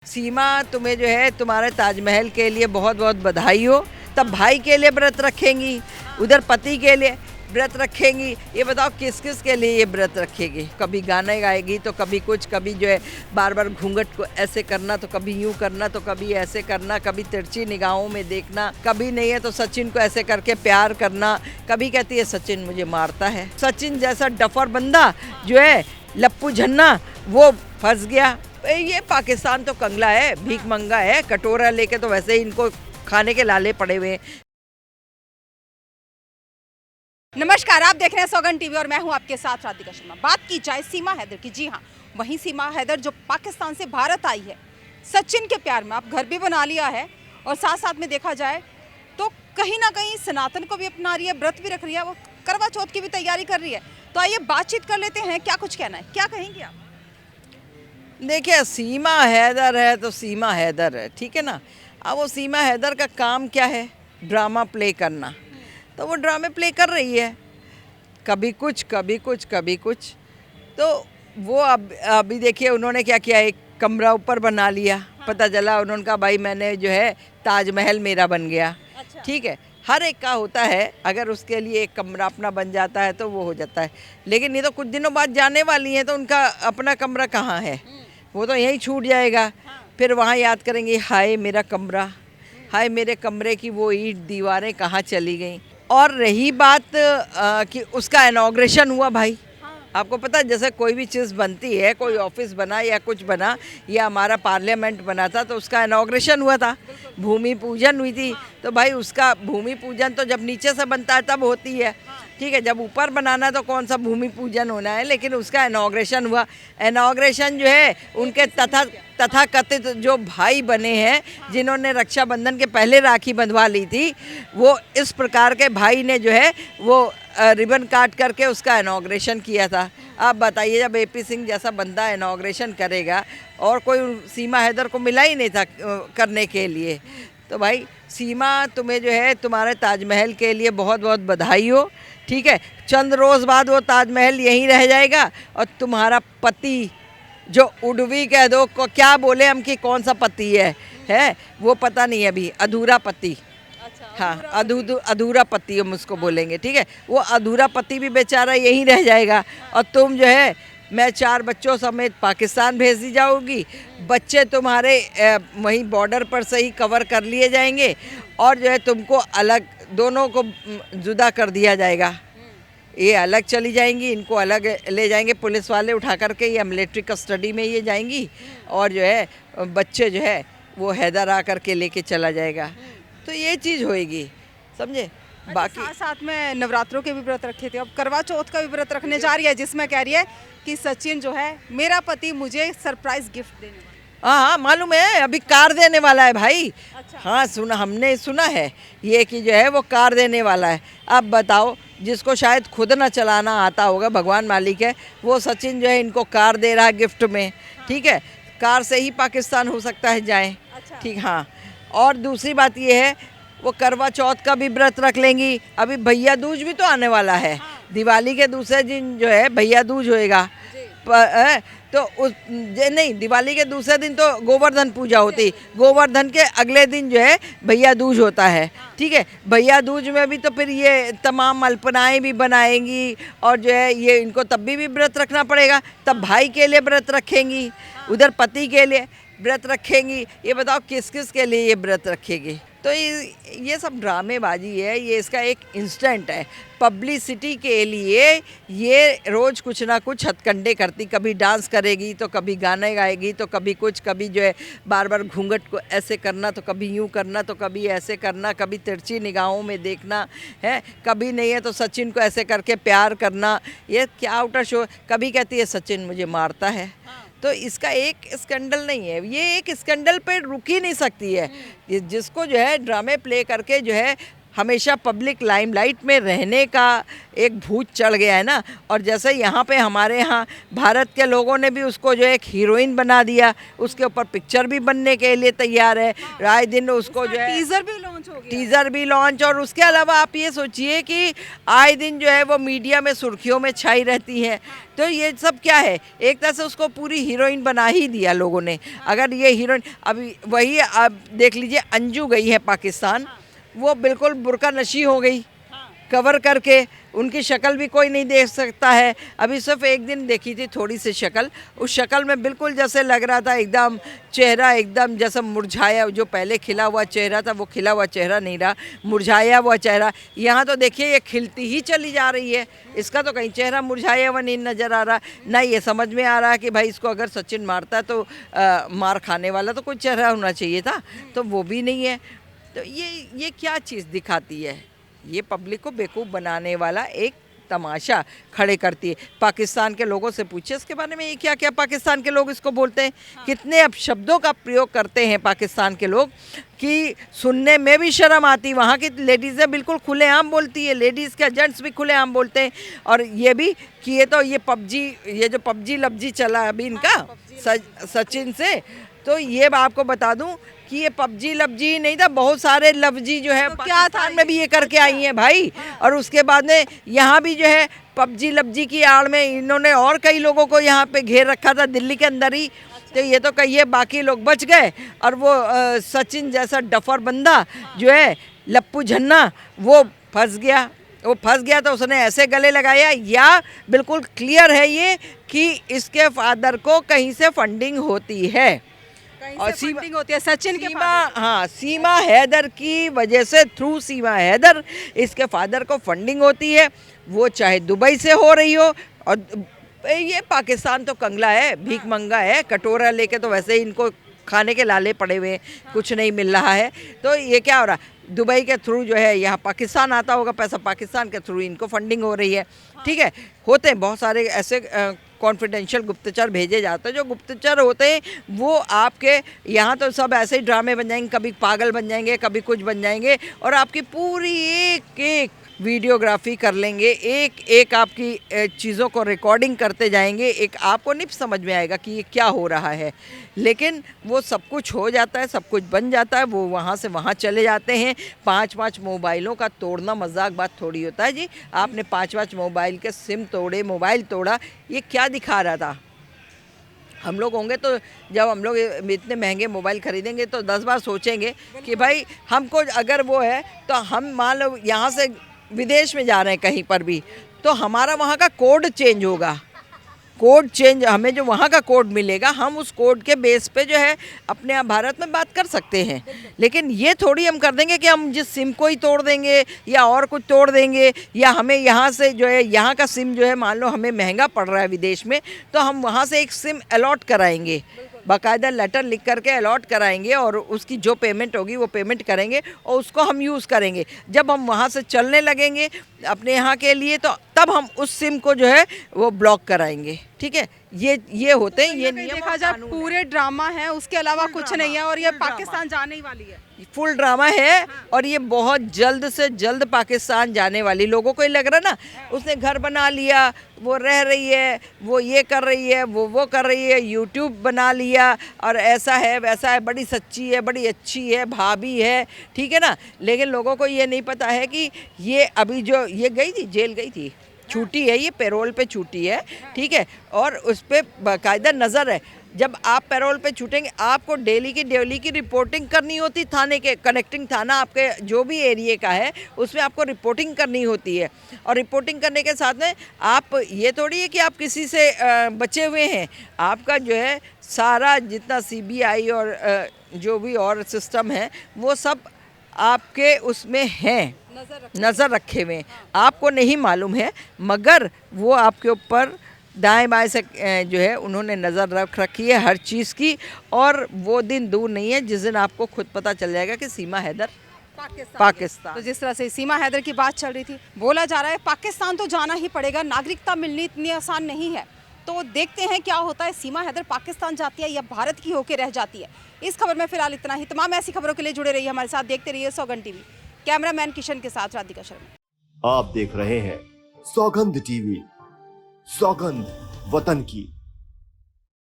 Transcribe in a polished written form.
सीमा, तुम्हें जो है तुम्हारे ताजमहल के लिए बहुत बहुत बधाई हो। तब भाई के लिए व्रत रखेंगी, उधर पति के लिए व्रत रखेंगी। ये बताओ किस किस के लिए ये व्रत रखेगी। कभी गाने गाएगी तो कभी कुछ, कभी जो है बार बार घूंघट को ऐसे करना तो कभी यूं करना तो कभी ऐसे करना, कभी तिरछी निगाहों में देखना, कभी नहीं है तो सचिन को ऐसे करके प्यार करना। कभी कहती है सचिन मुझे मारता है। सचिन जैसा डफर बंदा जो है लप्पू झन्ना, वो फंस गया। ये पाकिस्तान तो कंगला है, भीख मंगा है, कटोरा लेके तो वैसे ही इनको खाने के लाले पड़े हुए हैं। नमस्कार, आप देख रहे हैं सौगन टीवी और मैं हूं आपके साथ राधिका शर्मा। बात की जाए सीमा हैदर की, जी हाँ, वही सीमा हैदर जो पाकिस्तान से भारत आई है। सचिन के प्यार में आप घर भी बना लिया है और साथ साथ में देखा जाए तो कहीं ना कहीं सनातन को भी अपना रही है, व्रत भी रख रही है, वो करवा चौथ की भी तैयारी कर रही है। तो आइए बातचीत कर लेते हैं, क्या कुछ कहना है, क्या कहेंगे आप? देखिए, सीमा हैदर है तो सीमा हैदर है, ठीक है ना। अब वो सीमा हैदर का काम क्या है? ड्रामा प्ले करना। तो वो ड्रामे प्ले कर रही है, कभी कुछ कभी कुछ कभी कुछ। तो वो अब अभी देखिए उन्होंने क्या किया, एक कमरा ऊपर बना लिया। पता चला उन्होंने कहा भाई मैंने जो है ताजमहल मेरा बन गया। अच्छा। ठीक है, हर एक का होता है, अगर उसके लिए एक कमरा अपना बन जाता है तो वो हो जाता है। लेकिन ये तो कुछ दिनों बाद जाने वाली हैं, तो उनका अपना कमरा कहाँ है? वो तो यहीं छूट जाएगा। फिर वहाँ याद करेंगे हाय मेरा कमरा, हाय मेरे कमरे की वो ईंट दीवारें कहाँ चली गई। और रही बात कि उसका इनॉग्रेशन हुआ भाई। आपको पता है, जैसे कोई भी चीज़ बनती है, कोई ऑफिस बना या कुछ बना या हमारा पार्लियामेंट बना था, तो उसका इनॉग्रेशन हुआ था, भूमि पूजन हुई थी। तो भाई उसका भूमि पूजन तो जब नीचे से बनता है तब होती है, ठीक है। जब ऊपर बनाना है तो कौन सा भूमि पूजन होना है, लेकिन उसका इनॉग्रेशन हुआ। इनॉग्रेशन जो है उनके तथाकथित जो भाई बने हैं, जिन्होंने रक्षाबंधन के पहले राखी बंधवा ली थी, वो इस प्रकार के भाई ने जो है वो रिबन काट करके उसका इनॉग्रेशन किया था। आप बताइए, जब एपी सिंह जैसा बंदा इनॉग्रेशन करेगा, और कोई सीमा हैदर को मिला ही नहीं था करने के लिए। तो भाई सीमा, तुम्हें जो है तुम्हारे ताजमहल के लिए बहुत बहुत बधाई हो, ठीक है। चंद रोज़ बाद वो ताजमहल यहीं रह जाएगा और तुम्हारा पति जो उडवी कह दो को, क्या बोले हम कि कौन सा पति है वो पता नहीं, अभी अधूरा पति। हाँ, अधूरा पति हम उसको बोलेंगे, ठीक है। वो अधूरा पति भी बेचारा यहीं रह जाएगा और तुम जो है, मैं 4 बच्चों समेत पाकिस्तान भेज दी जाओगी। बच्चे तुम्हारे वहीं बॉर्डर पर से ही कवर कर लिए जाएंगे और जो है तुमको अलग, दोनों को जुदा कर दिया जाएगा। ये अलग चली जाएंगी, इनको अलग ले जाएंगे पुलिस वाले उठा करके, या मिलिट्री कस्टडी में ये जाएंगी, और जो है बच्चे जो है वो हैदर आ करके लेके चला जाएगा। तो ये चीज़ होएगी, समझे। बाकी साथ साथ में नवरात्रों के भी व्रत रखे थे, अब करवा चौथ का भी व्रत रखने जा रही है, जिसमें कह रही है कि सचिन जो है मेरा पति मुझे सरप्राइज गिफ्ट देने वाला। हाँ, मालूम है, अभी कार देने वाला है भाई। अच्छा। हाँ, हमने सुना है ये कि जो है वो कार देने वाला है। अब बताओ, जिसको शायद खुद ना चलाना आता होगा, भगवान मालिक है, वो सचिन जो है इनको कार दे रहा है गिफ्ट में, ठीक है। कार से ही पाकिस्तान हो सकता है जाएं, ठीक। हाँ, और दूसरी बात ये है, वो करवा चौथ का भी व्रत रख लेंगी। अभी भैया दूज भी तो आने वाला है। दिवाली के दूसरे दिन जो है भैया दूज होएगा। तो उस नहीं, दिवाली के दूसरे दिन तो गोवर्धन पूजा होती, गोवर्धन के अगले दिन जो है भैया दूज होता है, ठीक है। भैया दूज में भी तो फिर ये तमाम अल्पनाएं भी बनाएंगी, और जो है ये इनको तब भी व्रत रखना पड़ेगा। तब भाई के लिए व्रत रखेंगी, उधर पति के लिए व्रत रखेंगी। ये बताओ किस किस के लिए ये व्रत रखेगी। तो ये सब ड्रामेबाजी है, ये इसका एक इंस्टेंट है, पब्लिसिटी के लिए ये रोज़ कुछ ना कुछ हथकंडे करती। कभी डांस करेगी तो कभी गाने गाएगी तो कभी कुछ, कभी जो है बार बार घूंघट को ऐसे करना तो कभी यूं करना तो कभी ऐसे करना, कभी तिरछी निगाहों में देखना है, कभी नहीं है तो सचिन को ऐसे करके प्यार करना। ये क्या आउटर शो। कभी कहती है सचिन मुझे मारता है। तो इसका एक स्कैंडल नहीं है, ये एक स्कैंडल पे रुक ही नहीं सकती है। ये जिसको जो है ड्रामे प्ले करके जो है हमेशा पब्लिक लाइमलाइट में रहने का एक भूत चढ़ गया है ना। और जैसे यहाँ पे हमारे यहाँ भारत के लोगों ने भी उसको जो एक हीरोइन बना दिया, उसके ऊपर पिक्चर भी बनने के लिए तैयार है, राय दिन उसको जो है टीजर भी लॉन्च लॉन्च हो गया। टीजर भी लॉन्च, और उसके अलावा आप ये सोचिए कि आए दिन जो है वो मीडिया में सुर्खियों में छाई रहती है। तो ये सब क्या है, एक तरह से उसको पूरी हीरोइन बना ही दिया लोगों ने। अगर ये हीरोइन, अभी वही आप देख लीजिए, अंजू गई है पाकिस्तान, वो बिल्कुल बुर्का नशी हो गई, कवर करके, उनकी शक्ल भी कोई नहीं देख सकता है। अभी सिर्फ एक दिन देखी थी थोड़ी सी शक्ल, उस शक्ल में बिल्कुल जैसे लग रहा था एकदम चेहरा एकदम जैसा मुरझाया, जो पहले खिला हुआ चेहरा था वो खिला हुआ चेहरा नहीं रहा, मुरझाया हुआ चेहरा। यहाँ तो देखिए ये खिलती ही चली जा रही है, इसका तो कहीं चेहरा मुरझाया हुआ नहीं नज़र आ रहा। ना ये समझ में आ रहा कि भाई इसको अगर सचिन मारता है तो मार खाने वाला तो कोई चेहरा होना चाहिए था, तो वो भी नहीं है। तो ये क्या चीज़ दिखाती है? ये पब्लिक को बेवकूफ़ बनाने वाला एक तमाशा खड़े करती है। पाकिस्तान के लोगों से पूछिए इसके बारे में, ये क्या क्या पाकिस्तान के लोग इसको बोलते हैं, कितने अपशब्दों का प्रयोग करते हैं पाकिस्तान के लोग कि सुनने में भी शर्म आती। वहाँ की लेडीज़ें बिल्कुल खुलेआम बोलती है, लेडीज़ के जेंट्स भी खुलेआम बोलते हैं। और ये भी कि ये तो ये जो पबजी लफ्जी चला अभी इनका सचिन से, तो ये आपको बता दूं कि ये पबजी लफ्जी नहीं था, बहुत सारे लफ्जी जो है तो पाकिस्तान में भी ये करके आई हैं भाई। और उसके बाद में यहाँ भी जो है पबजी लफ्जी की आड़ में इन्होंने और कई लोगों को यहाँ पे घेर रखा था दिल्ली के अंदर ही। तो ये तो कहिए बाकी लोग बच गए, और वो सचिन जैसा डफर बंदा जो है लप्पू झन्ना, वो फंस गया। तो उसने ऐसे गले लगाया, या बिल्कुल क्लियर है ये कि इसके फादर को कहीं से फंडिंग होती है, और फंडिंग होती है सचिन के सीमा हैदर की वजह से, थ्रू सीमा हैदर इसके फादर को फंडिंग होती है। वो चाहे दुबई से हो रही हो, और ये पाकिस्तान तो कंगला है, भीख मंगा है, कटोरा लेके तो वैसे ही इनको खाने के लाले पड़े हुए, कुछ नहीं मिल रहा है। तो ये क्या हो रहा, दुबई के थ्रू जो है यहाँ पाकिस्तान आता होगा पैसा, पाकिस्तान के थ्रू इनको फंडिंग हो रही है। ठीक है, होते हैं बहुत सारे ऐसे कॉन्फिडेंशियल गुप्तचर भेजे जाते हैं। जो गुप्तचर होते हैं वो आपके यहाँ तो सब ऐसे ही ड्रामे बन जाएंगे, कभी पागल बन जाएंगे, कभी कुछ बन जाएंगे, और आपकी पूरी एक एक वीडियोग्राफी कर लेंगे, एक एक आपकी चीज़ों को रिकॉर्डिंग करते जाएंगे। एक आपको नहीं समझ में आएगा कि ये क्या हो रहा है, लेकिन वो सब कुछ हो जाता है, सब कुछ बन जाता है। वो वहाँ से वहाँ चले जाते हैं। 5-5 मोबाइलों का तोड़ना मजाक बात थोड़ी होता है जी। आपने 5-5 मोबाइल के सिम तोड़े, मोबाइल तोड़ा, ये क्या दिखा रहा था? हम लोग होंगे तो जब हम लोग इतने महंगे मोबाइल खरीदेंगे तो 10 बार सोचेंगे कि भाई हमको अगर वो है तो हम मान लो यहाँ से विदेश में जा रहे हैं कहीं पर भी, तो हमारा वहाँ का कोड चेंज होगा। कोड चेंज, हमें जो वहाँ का कोड मिलेगा, हम उस कोड के बेस पे जो है अपने यहाँ भारत में बात कर सकते हैं। लेकिन ये थोड़ी हम कर देंगे कि हम जिस सिम को ही तोड़ देंगे या और कुछ तोड़ देंगे, या हमें यहाँ से जो है यहाँ का सिम जो है मान लो हमें महंगा पड़ रहा है विदेश में, तो हम वहाँ से एक सिम अलॉट कराएंगे, बाकायदा लेटर लिख करके अलॉट कराएंगे, और उसकी जो पेमेंट होगी वो पेमेंट करेंगे और उसको हम यूज़ करेंगे। जब हम वहाँ से चलने लगेंगे अपने यहाँ के लिए, तो तब हम उस सिम को जो है वो ब्लॉक कराएंगे। ठीक है, ये होते हैं, ये नियम देखा जाए पूरे ड्रामा है, उसके अलावा कुछ नहीं है, और ये पाकिस्तान जाने ही वाली है, फुल ड्रामा है। और ये बहुत जल्द से जल्द पाकिस्तान जाने वाली। लोगों को ही लग रहा ना उसने घर बना लिया, वो रह रही है, वो ये कर रही है, वो कर रही है, यूट्यूब बना लिया, और ऐसा है वैसा है, बड़ी सच्ची है, बड़ी अच्छी है, भाभी है, ठीक है ना। लेकिन लोगों को ये नहीं पता है कि ये अभी जो ये गई थी, जेल गई थी, छूटी है, ये पैरोल पे छूटी है, ठीक है, और उस पर बाकायदा नज़र है। जब आप पैरोल पे छूटेंगे, आपको डेली की रिपोर्टिंग करनी होती थाने के, कनेक्टिंग थाना आपके जो भी एरिया का है उसमें आपको रिपोर्टिंग करनी होती है। और रिपोर्टिंग करने के साथ में आप ये थोड़ी है कि आप किसी से बचे हुए हैं। आपका जो है सारा जितना CBI और जो भी और सिस्टम है वो सब आपके उसमें हैं, नज़र रखे हुए हैं। आपको नहीं मालूम है, मगर वो आपके ऊपर दाएं बाएं से जो है उन्होंने नज़र रख रखी है हर चीज़ की। और वो दिन दूर नहीं है जिस दिन आपको खुद पता चल जाएगा कि सीमा हैदर पाकिस्तान। तो जिस तरह से सीमा हैदर की बात चल रही थी, बोला जा रहा है पाकिस्तान तो जाना ही पड़ेगा, नागरिकता मिलनी इतनी आसान नहीं है। तो देखते हैं क्या होता है, सीमा हैदर पाकिस्तान जाती है या भारत की होकर रह जाती है। इस खबर में फिलहाल इतना ही। तमाम ऐसी खबरों के लिए जुड़े रहिए हमारे साथ, देखते रहिए सौगंध टीवी। कैमरामैन किशन के साथ राधिका शर्मा। आप देख रहे हैं सौगंध टीवी, सौगंध वतन की।